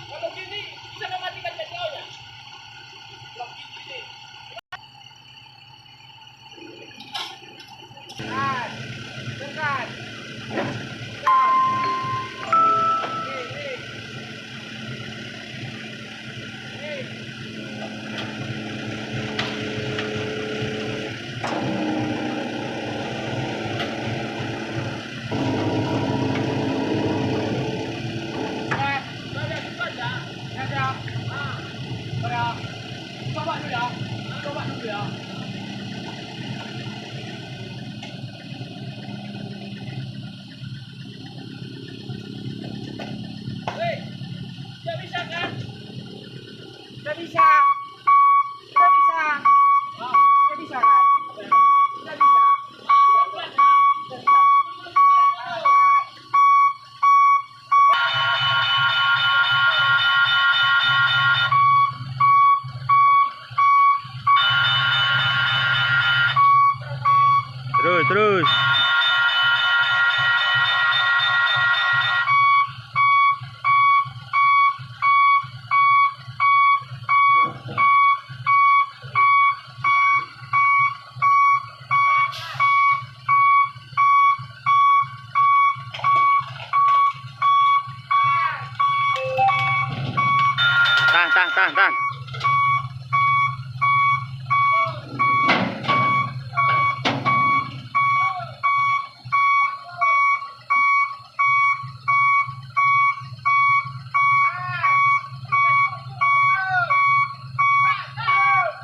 Kalau gini bisa mematikan jauhnya. Kalau gini. Dekat. Coba dulu ya. Coba dulu ya. Woi, sudah bisa kan? Sudah bisa. Sudah bisa. Sudah bisa kan? Sudah bisa. Sudah bisa. Terus. Tahan.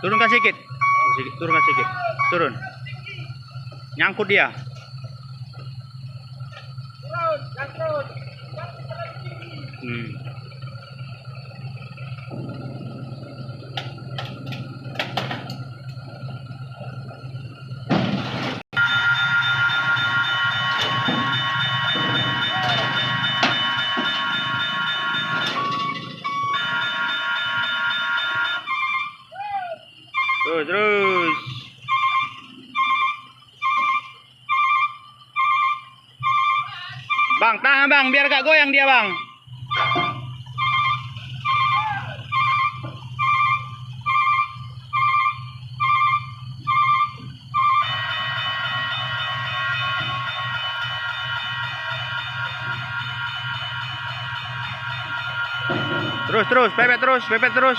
Turunkan sedikit. Turunkan sedikit. Turun. Nyangkut dia. Turun. Terus. Bang, tahan bang, biar gak goyang dia bang. Terus, pepet terus.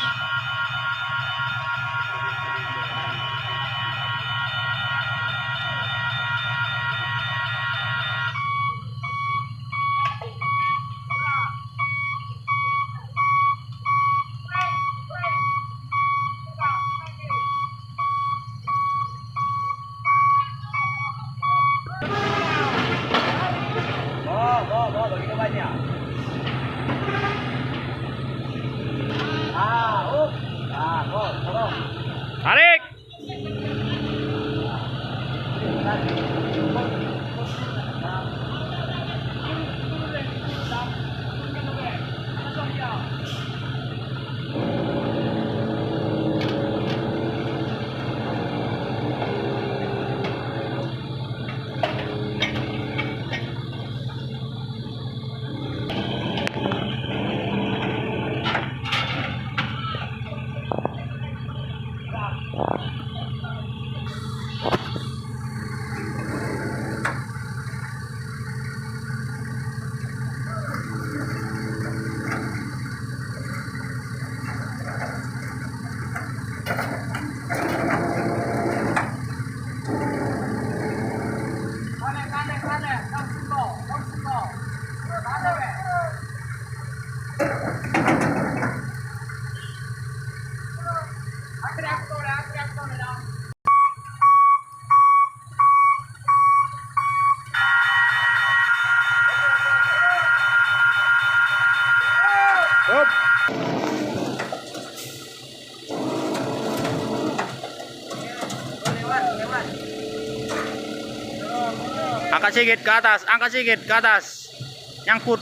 Begitu banyak. Dorong. Tarik. Stop. Angkat sedikit ke atas. Nyangkut.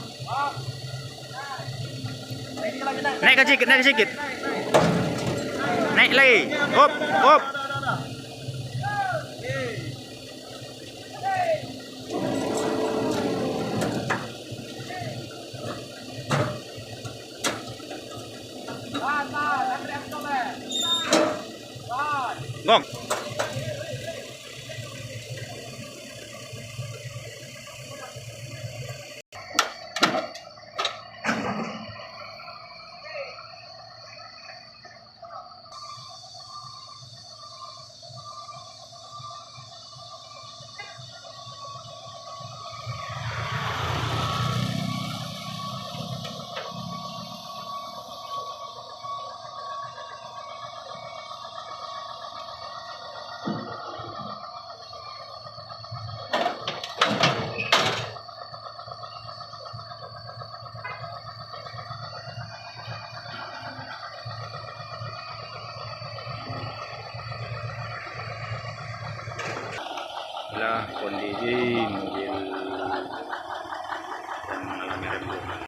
Naik sedikit. Naik lagi. Hop. Gong. Wala, kondisi mobil dan mengalami remblong.